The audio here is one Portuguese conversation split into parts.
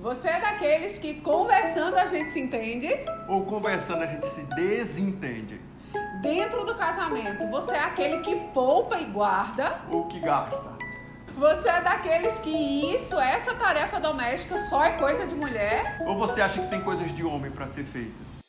Você é daqueles que conversando a gente se entende? Ou conversando a gente se desentende? Dentro do casamento, você é aquele que poupa e guarda? Ou que gasta? Você é daqueles que essa tarefa doméstica só é coisa de mulher? Ou você acha que tem coisas de homem para ser feitas?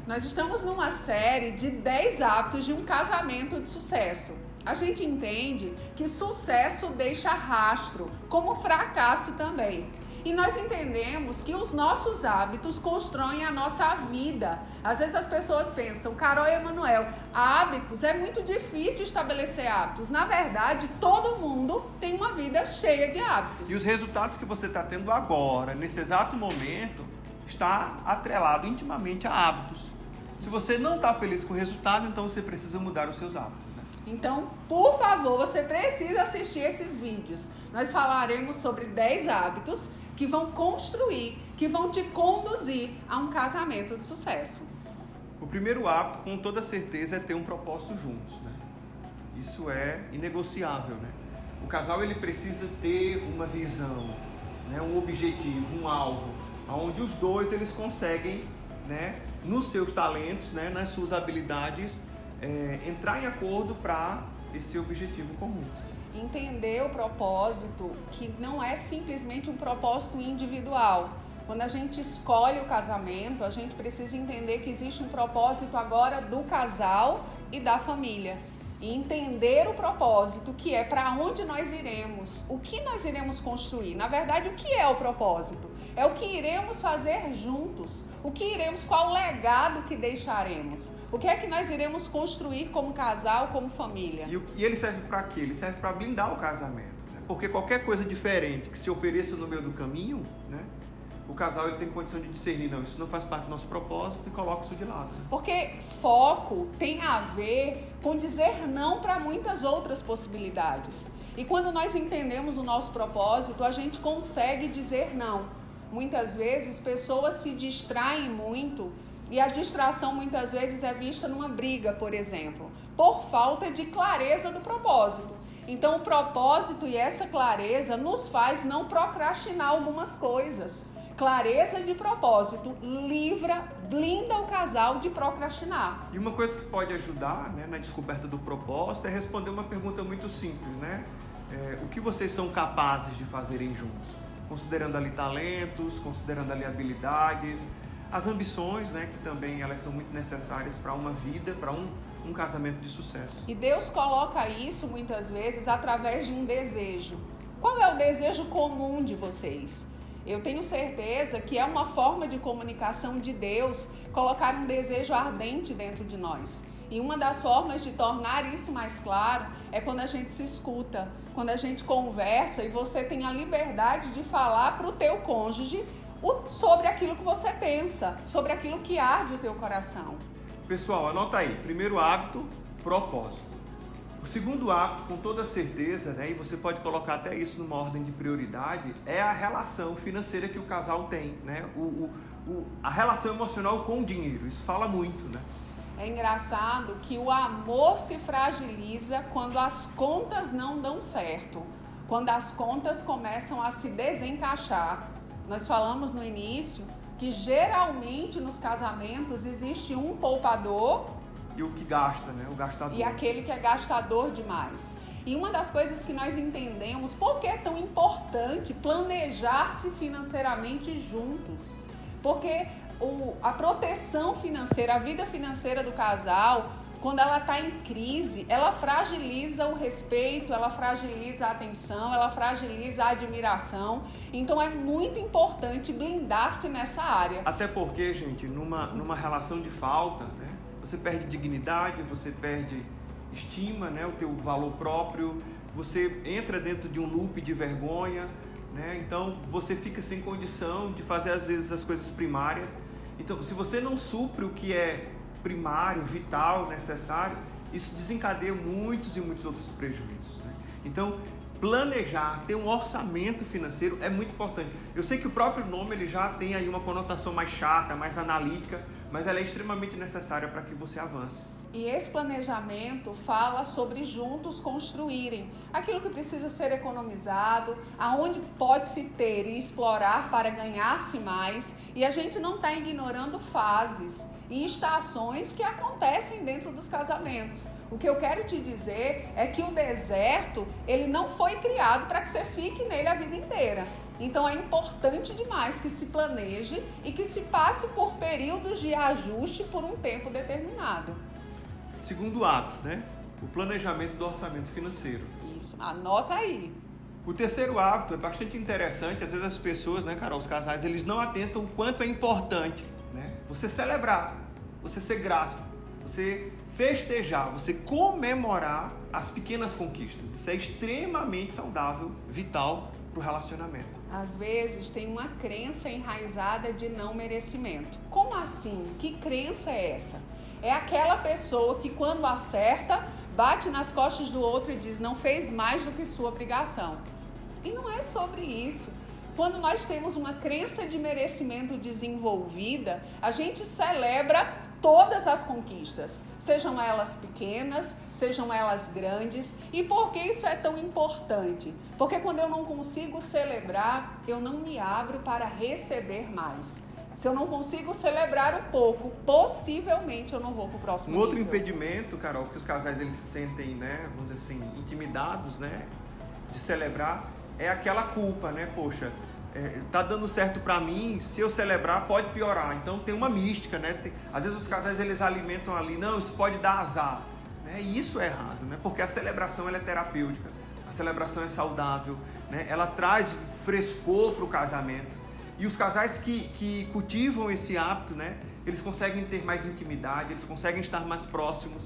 Nós estamos numa série de 10 hábitos de um casamento de sucesso. A gente entende que sucesso deixa rastro, como fracasso também. E nós entendemos que os nossos hábitos constroem a nossa vida. Às vezes as pessoas pensam, Carol e Emanuel, hábitos, é muito difícil estabelecer hábitos. Na verdade, todo mundo tem uma vida cheia de hábitos. E os resultados que você está tendo agora, nesse exato momento, está atrelado intimamente a hábitos. Se você não está feliz com o resultado, então você precisa mudar os seus hábitos. Então, por favor, você precisa assistir esses vídeos. Nós falaremos sobre 10 hábitos que vão construir, que vão te conduzir a um casamento de sucesso. O primeiro hábito, com toda certeza, é ter um propósito juntos, né? Isso é inegociável, né? O casal ele precisa ter uma visão, né? Um objetivo, um alvo, onde os dois eles conseguem, né? Nos seus talentos, né? Nas suas habilidades, entrar em acordo para esse objetivo comum. Entender o propósito, que não é simplesmente um propósito individual. Quando a gente escolhe o casamento, a gente precisa entender que existe um propósito agora do casal e da família. E entender o propósito, que é para onde nós iremos, o que nós iremos construir. Na verdade, o que é o propósito? É o que iremos fazer juntos, qual o legado que deixaremos. O que é que nós iremos construir como casal, como família? E ele serve para quê? Ele serve para blindar o casamento. Né? Porque qualquer coisa diferente que se ofereça no meio do caminho, né? O casal ele tem condição de discernir, não, isso não faz parte do nosso propósito e coloca isso de lado. Né? Porque foco tem a ver com dizer não para muitas outras possibilidades. E quando nós entendemos o nosso propósito, a gente consegue dizer não. Muitas vezes pessoas se distraem muito e a distração muitas vezes é vista numa briga, por exemplo, por falta de clareza do propósito. Então o propósito e essa clareza nos faz não procrastinar algumas coisas. Clareza de propósito blinda o casal de procrastinar. E uma coisa que pode ajudar, né, na descoberta do propósito é responder uma pergunta muito simples, né? O que vocês são capazes de fazerem juntos? Considerando ali talentos, considerando ali habilidades, as ambições, né, que também elas são muito necessárias para uma vida, para um casamento de sucesso. E Deus coloca isso muitas vezes através de um desejo. Qual é o desejo comum de vocês? Eu tenho certeza que é uma forma de comunicação de Deus colocar um desejo ardente dentro de nós. E uma das formas de tornar isso mais claro é quando a gente se escuta, quando a gente conversa e você tem a liberdade de falar para o teu cônjuge sobre aquilo que você pensa, sobre aquilo que arde o teu coração. Pessoal, anota aí. Primeiro hábito, propósito. O segundo hábito, com toda certeza, né, e você pode colocar até isso numa ordem de prioridade, é a relação financeira que o casal tem, né? A relação emocional com o dinheiro. Isso fala muito, né? É engraçado que o amor se fragiliza quando as contas não dão certo, quando as contas começam a se desencaixar. Nós falamos no início que geralmente nos casamentos existe um poupador e o que gasta, né? O gastador. E aquele que é gastador demais. E uma das coisas que nós entendemos, por que é tão importante planejar-se financeiramente juntos? Porque a proteção financeira, a vida financeira do casal, quando ela está em crise, ela fragiliza o respeito, ela fragiliza a atenção, ela fragiliza a admiração. Então é muito importante blindar-se nessa área. Até porque, gente, numa relação de falta, né, você perde dignidade, você perde estima, né, o teu valor próprio, você entra dentro de um loop de vergonha, né, então você fica sem condição de fazer às vezes as coisas primárias. Então, se você não supre o que é primário, vital, necessário, isso desencadeia muitos e muitos outros prejuízos, né? Então, planejar, ter um orçamento financeiro é muito importante. Eu sei que o próprio nome ele já tem aí uma conotação mais chata, mais analítica, mas ela é extremamente necessária para que você avance. E esse planejamento fala sobre juntos construírem aquilo que precisa ser economizado, aonde pode-se ter e explorar para ganhar-se mais. E a gente não está ignorando fases e estações que acontecem dentro dos casamentos. O que eu quero te dizer é que o deserto, ele não foi criado para que você fique nele a vida inteira. Então é importante demais que se planeje e que se passe por períodos de ajuste por um tempo determinado. Segundo hábito, né? O planejamento do orçamento financeiro. Isso, anota aí. O terceiro hábito é bastante interessante. Às vezes as pessoas, né, Carol, os casais, eles não atentam o quanto é importante, né? Você celebrar, você ser grato, você festejar, você comemorar as pequenas conquistas. Isso é extremamente saudável, vital para o relacionamento. Às vezes tem uma crença enraizada de não merecimento. Como assim? Que crença é essa? É aquela pessoa que quando acerta, bate nas costas do outro e diz, não fez mais do que sua obrigação. E não é sobre isso. Quando nós temos uma crença de merecimento desenvolvida, a gente celebra todas as conquistas, sejam elas pequenas, sejam elas grandes. E por que isso é tão importante? Porque quando eu não consigo celebrar, eu não me abro para receber mais. Se eu não consigo celebrar um pouco, possivelmente eu não vou para o próximo nível. Outro impedimento, Carol, que os casais eles se sentem, né, vamos dizer assim, intimidados, né, de celebrar, é aquela culpa, né, poxa, tá dando certo para mim, se eu celebrar pode piorar. Então tem uma mística, né, às vezes os casais eles alimentam ali, não, isso pode dar azar, né, e isso é errado, né, porque a celebração ela é terapêutica, a celebração é saudável, né, ela traz frescor para o casamento. E os casais que cultivam esse hábito, né, eles conseguem ter mais intimidade, eles conseguem estar mais próximos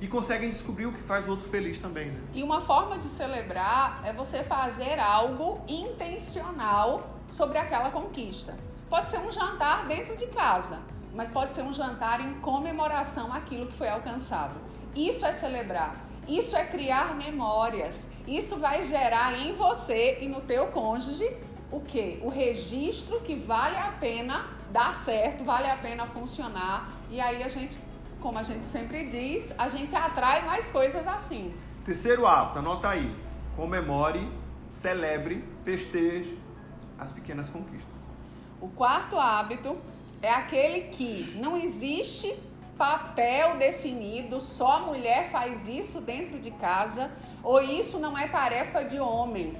e conseguem descobrir o que faz o outro feliz também, né? E uma forma de celebrar é você fazer algo intencional sobre aquela conquista. Pode ser um jantar dentro de casa, mas pode ser um jantar em comemoração àquilo que foi alcançado. Isso é celebrar, isso é criar memórias, isso vai gerar em você e no teu cônjuge o quê? O registro que vale a pena dar certo, vale a pena funcionar. E aí a gente, como a gente sempre diz, a gente atrai mais coisas assim. Terceiro hábito, anota aí. Comemore, celebre, festeje as pequenas conquistas. O quarto hábito é aquele que não existe papel definido, só a mulher faz isso dentro de casa, ou isso não é tarefa de homem.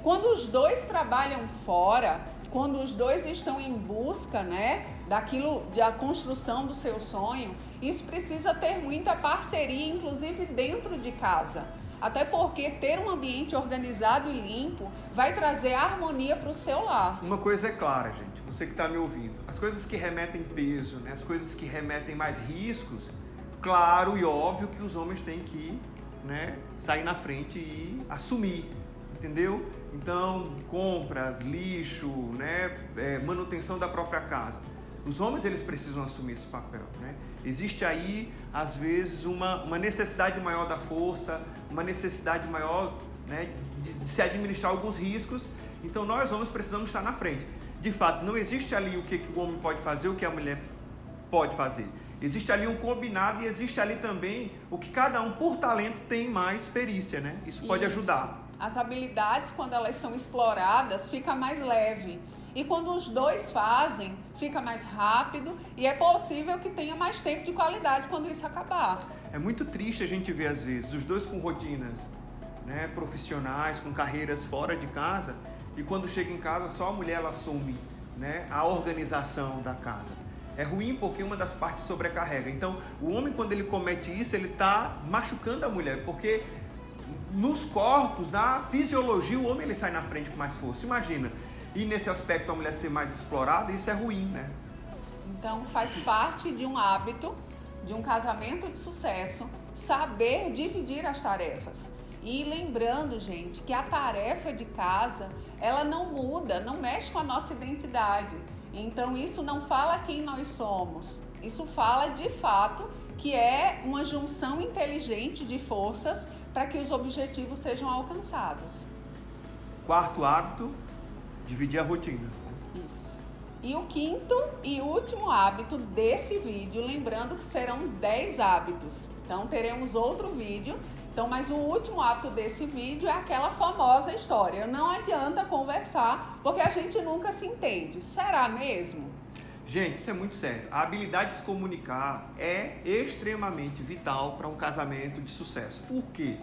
Quando os dois trabalham fora, quando os dois estão em busca, né, da construção do seu sonho, isso precisa ter muita parceria, inclusive dentro de casa. Até porque ter um ambiente organizado e limpo vai trazer harmonia para o seu lar. Uma coisa é clara, gente, você que está me ouvindo, as coisas que remetem peso, né, as coisas que remetem mais riscos, claro e óbvio que os homens têm que, né, sair na frente e assumir. Entendeu? Então, compras, lixo, né, manutenção da própria casa. Os homens, eles precisam assumir esse papel, né? Existe aí, às vezes, uma necessidade maior da força, uma necessidade maior, né, de se administrar alguns riscos. Então, nós, homens, precisamos estar na frente. De fato, não existe ali o que o homem pode fazer, o que a mulher pode fazer. Existe ali um combinado e existe ali também o que cada um, por talento, tem mais perícia, né? Isso pode ajudar. As habilidades, quando elas são exploradas, fica mais leve. E quando os dois fazem, fica mais rápido e é possível que tenha mais tempo de qualidade quando isso acabar. É muito triste a gente ver, às vezes, os dois com rotinas, né, profissionais, com carreiras fora de casa, e quando chega em casa, só a mulher ela assume, né, a organização da casa. É ruim porque uma das partes sobrecarrega. Então, o homem, quando ele comete isso, ele está machucando a mulher, porque nos corpos, na fisiologia, o homem ele sai na frente com mais força. Imagina, e nesse aspecto a mulher ser mais explorada, isso é ruim, né? Então faz parte de um hábito, de um casamento de sucesso, saber dividir as tarefas. E lembrando, gente, que a tarefa de casa, ela não muda, não mexe com a nossa identidade. Então isso não fala quem nós somos, isso fala de fato que é uma junção inteligente de forças para que os objetivos sejam alcançados. Quarto hábito, dividir a rotina. Isso. E o quinto e último hábito desse vídeo, lembrando que serão 10 hábitos. Então teremos outro vídeo. Então, mas o último hábito desse vídeo é aquela famosa história. Não adianta conversar, porque a gente nunca se entende. Será mesmo? Gente, isso é muito sério. A habilidade de se comunicar é extremamente vital para um casamento de sucesso. Por quê?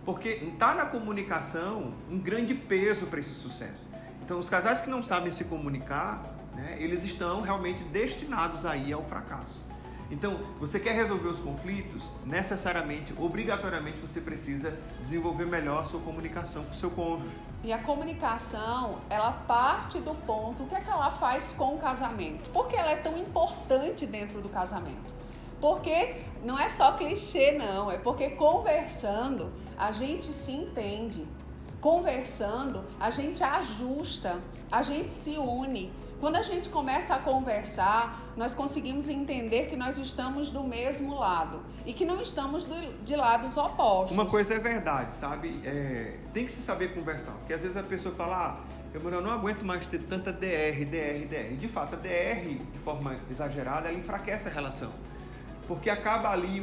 Porque está na comunicação um grande peso para esse sucesso. Então, os casais que não sabem se comunicar, né, eles estão realmente destinados aí ao fracasso. Então, você quer resolver os conflitos? Necessariamente, obrigatoriamente, você precisa desenvolver melhor a sua comunicação com o seu cônjuge. E a comunicação, ela parte do ponto, o que é que ela faz com o casamento? Por que ela é tão importante dentro do casamento? Porque não é só clichê, não. É porque conversando, a gente se entende. Conversando, a gente ajusta, a gente se une. Quando a gente começa a conversar, nós conseguimos entender que nós estamos do mesmo lado e que não estamos de lados opostos. Uma coisa é verdade, sabe? Tem que se saber conversar, porque às vezes a pessoa fala, eu não aguento mais ter tanta DR. E de fato, a DR, de forma exagerada, ela enfraquece a relação, porque acaba ali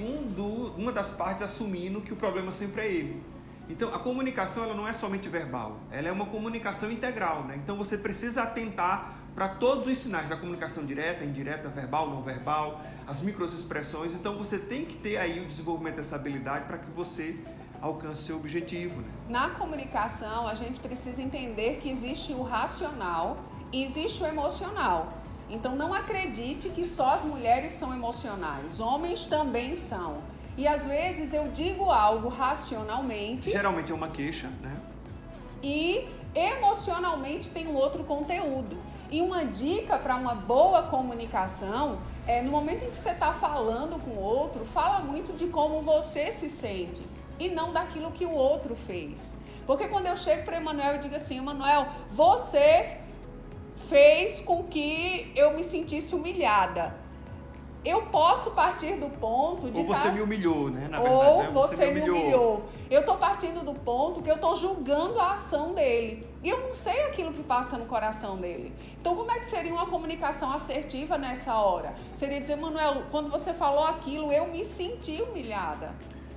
uma das partes assumindo que o problema sempre é ele. Então, a comunicação ela não é somente verbal, ela é uma comunicação integral, né? Então, você precisa atentar para todos os sinais da comunicação direta, indireta, verbal, não verbal, as microexpressões. Então, você tem que ter aí o desenvolvimento dessa habilidade para que você alcance seu objetivo, né? Na comunicação, a gente precisa entender que existe o racional e existe o emocional. Então, não acredite que só as mulheres são emocionais, homens também são. E às vezes eu digo algo racionalmente. Geralmente é uma queixa, né? E emocionalmente tem um outro conteúdo. E uma dica para uma boa comunicação é no momento em que você está falando com o outro, fala muito de como você se sente e não daquilo que o outro fez. Porque quando eu chego para Emanuel e digo assim, Emanuel, você fez com que eu me sentisse humilhada. Eu posso partir do ponto de... Ou você me humilhou, né? Na verdade, ou né? Você me humilhou. Eu estou partindo do ponto que eu estou julgando a ação dele. E eu não sei aquilo que passa no coração dele. Então, como é que seria uma comunicação assertiva nessa hora? Seria dizer, Manuel, quando você falou aquilo, eu me senti humilhada.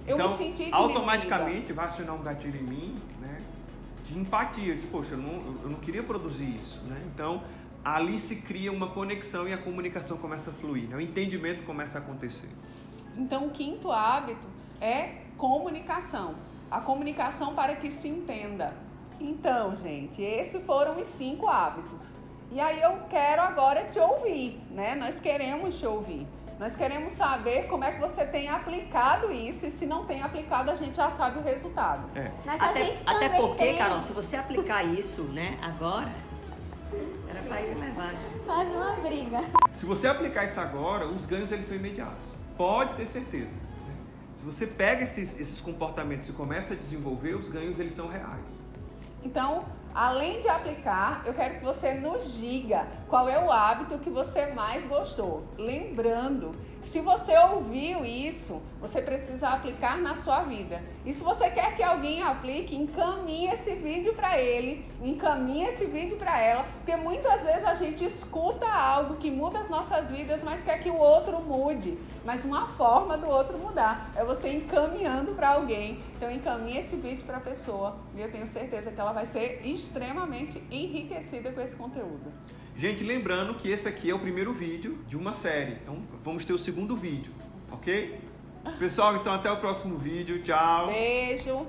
Então, me senti automaticamente vai acionar um gatilho em mim, né? De empatia. Poxa, eu não queria produzir isso, né? Então... ali se cria uma conexão e a comunicação começa a fluir, né? O entendimento começa a acontecer. Então, o quinto hábito é comunicação. A comunicação para que se entenda. Então, gente, esses foram os 5 hábitos. E aí eu quero agora te ouvir, né? Nós queremos te ouvir. Nós queremos saber como é que você tem aplicado isso e se não tem aplicado, a gente já sabe o resultado. Mas até porque, Carol, se você aplicar isso, né, agora... era para ir levar. Faz uma briga. Se você aplicar isso agora, os ganhos eles são imediatos. Pode ter certeza. Né? Se você pega esses comportamentos e começa a desenvolver, os ganhos eles são reais. Então, além de aplicar, eu quero que você nos diga qual é o hábito que você mais gostou. Lembrando, se você ouviu isso, você precisa aplicar na sua vida. E se você quer que alguém aplique, encaminhe esse vídeo para ele, encaminhe esse vídeo para ela, porque muitas vezes a gente escuta algo que muda as nossas vidas, mas quer que o outro mude. Mas uma forma do outro mudar é você encaminhando para alguém. Então encaminhe esse vídeo para a pessoa e eu tenho certeza que ela vai ser extremamente enriquecida com esse conteúdo. Gente, lembrando que esse aqui é o primeiro vídeo de uma série. Então, vamos ter o segundo vídeo, ok? Pessoal, então até o próximo vídeo. Tchau! Beijo!